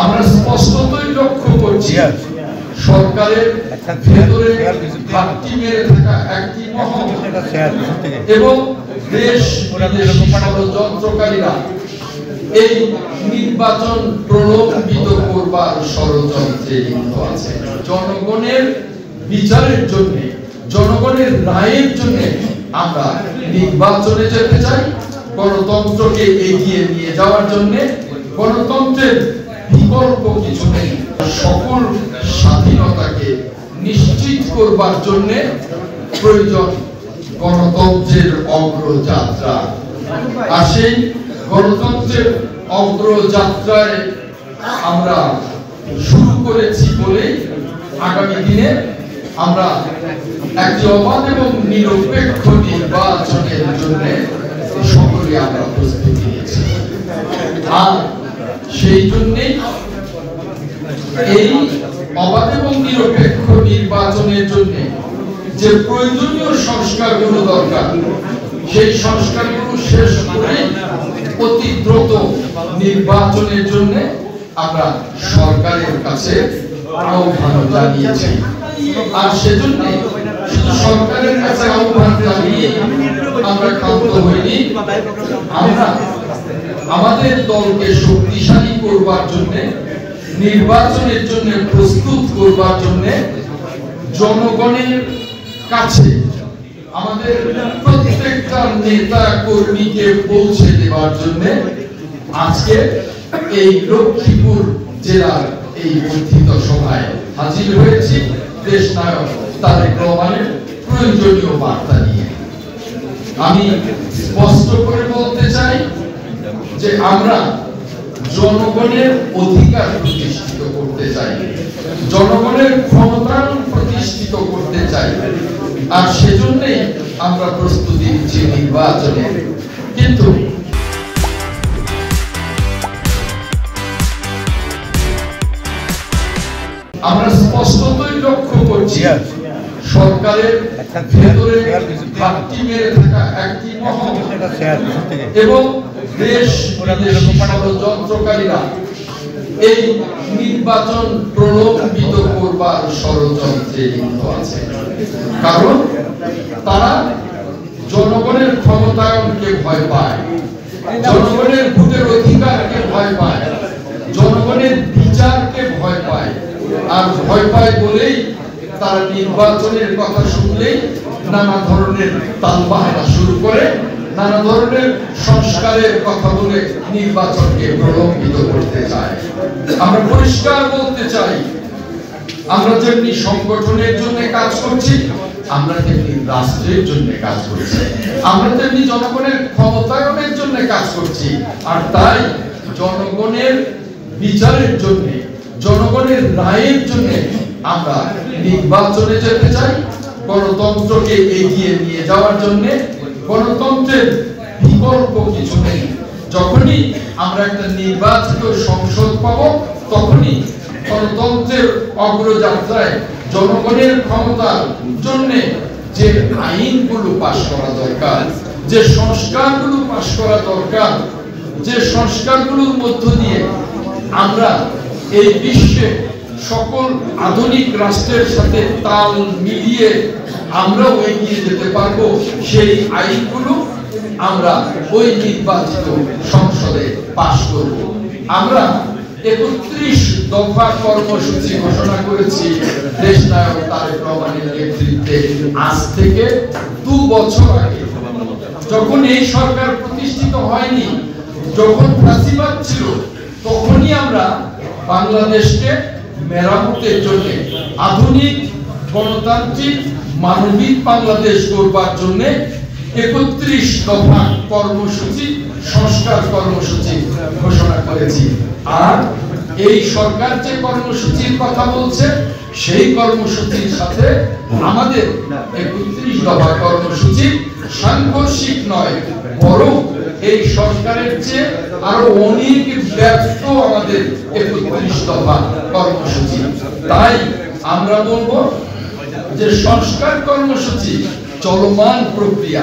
আমরা স্পষ্টতই লক্ষ্য করছি সরকারের ভেতরে ঘাটতি মেরে থাকা একটি মহল এবং দেশ বিদেশি ষড়যন্ত্রকারীরা এই নির্বাচন প্রলম্বিত করবার ষড়যন্ত্রে লিপ্ত আছে। জনগণের বিচারের জন্য, জনগণের রায়ের জন্য আমরা নির্বাচনে যেতে চাই, গণতন্ত্রকে এগিয়ে নিয়ে যাওয়ার জন্য। গণতন্ত্রের বিকল্প কিছু নেই। সকল স্বাধীনতাকে নিশ্চিত করবার জন্য প্রয়োজন গণতন্ত্রের অগ্রযাত্রা। আর সেই গণতন্ত্রের অগ্রযাত্রায় আমরা শুরু করেছি বলে আগামী দিনে আমরা একটি অবাধ এবং নিরপেক্ষ নির্বাচনের জন্য সকলে আমরা প্রস্তুতি নিয়েছি। আর সেই জন্যই এই অবাধ এবং নিরপেক্ষ নির্বাচনের জন্য যে প্রয়োজনীয় সংস্কারগুলো দরকার, সেই সংস্কারগুলো শেষ করে অতি দ্রুত নির্বাচনের জন্য আমরা সরকারের কাছে আহ্বান জানিয়েছি। আর সেজন্য শুধু সরকারের কাছে আহ্বান জানিয়ে আমরা ক্ষান্ত হইনি, আমরা আমাদের দলকে শক্তিশালী করবার জন্য, নির্বাচনের জন্য প্রস্তুত করবার জন্য জনগণের কাছে আমাদের প্রত্যেকটা নেতা কর্মীকে পৌঁছে দেওয়ার জন্য আজকে এই লক্ষ্মীপুর জেলার এই বর্ধিত সভায় হাজির হয়েছি দেশ নায়ক তারেক রহমানের প্রয়োজনীয় বার্তা নিয়ে। আমি স্পষ্ট করে বলতে চাই যে আমরা জনগণের অধিকার প্রতিষ্ঠিত করতে চাই, জনগণের ক্ষমতা প্রতিষ্ঠিত করতে চাই। আর সেজন্যই আমরা প্রস্তুতি নিচ্ছি নির্বাচনে। কিন্তু আমরা স্পষ্টতই লক্ষ্য করছি সরকারের ভেতরে ঘাটতি মেরে থাকা একটি মহল এবং দেশ বিদেশি ষড়যন্ত্রকারীরা এই নির্বাচন প্রলম্বিত করবার ষড়যন্ত্রে লিপ্ত আছে। কারণ তারা জনগণের ক্ষমতায়নকে ভয় পায়, জনগণের ভোটের অধিকারকে ভয় পায়, জনগণের বিচারকে ভয় পায়। আর ভয় পায় বলেই তারা নির্বাচনের কথা শুনলেই নানা ধরনের তালবাহানা শুরু করে, নানা ধরনের সংস্কারের কথা বলে নির্বাচনকে প্রলম্বিত করতে চায়। আমরা পরিষ্কার বলতে চাই, আমরা যেমনি সংগঠনের জন্য কাজ করছি, আমরা তেমনি রাষ্ট্রের জন্য কাজ করছি, আমরা তেমনি জনগণের ক্ষমতায়নের জন্য কাজ করছি। আর তাই জনগণের বিচারের জন্য, জনগণের রায়ের জন্য আমরা নির্বাচনে যেতে চাই, গণতন্ত্রকে এগিয়ে নিয়ে যাওয়ার জন্য। গণতন্ত্রের বিকল্প কিছু নেই। যখনই আমরা একটা নির্বাচিত সংসদ পাব, তখনই গণতন্ত্রের অগ্রযাত্রায় জনগণের ক্ষমতার জন্য যে আইনগুলো পাশ করা দরকার, যে সংস্কারগুলো পাশ করা দরকার, যে সংস্কারগুলোর মধ্য দিয়ে আমরা এই বিশ্বে সকল আধুনিক রাষ্ট্রের সাথে তাল মিলিয়ে আমরাও এগিয়ে যেতে পারবো, সেই আইনগুলো আমরা ওই নির্বাচিত সংসদে পাশ করব। আমরা ৩১ দফা কর্মসূচি ঘোষণা করেছি দেশ নায়ক তারেক রহমানের নেতৃত্বে। আজ থেকে ২ বছর আগে, যখন এই সরকার প্রতিষ্ঠিত হয়নি, যখন ফ্যাসিবাদ ছিল, তখনই আমরা বাংলাদেশকে মেরামতের জন্য, আধুনিক গণতান্ত্রিক মানবিক বাংলাদেশ গড়বার জন্য ৩১ দফা কর্মসূচি, সংস্কার কর্মসূচি ঘোষণা করেছি। আর এই সরকার যে কর্মসূচির কথা বলছে, সেই কর্মসূচির সাথে আমাদের ৩১ দফা কর্মসূচি সাংঘর্ষিক নয়, বরং এই সরকারের চেয়ে আরো অনেক ব্যর্থ আমাদের ৩১ দফা কর্মসূচি। তাই আমরা বলবো যে সংস্কার কর্মসূচি চলমান প্রক্রিয়া,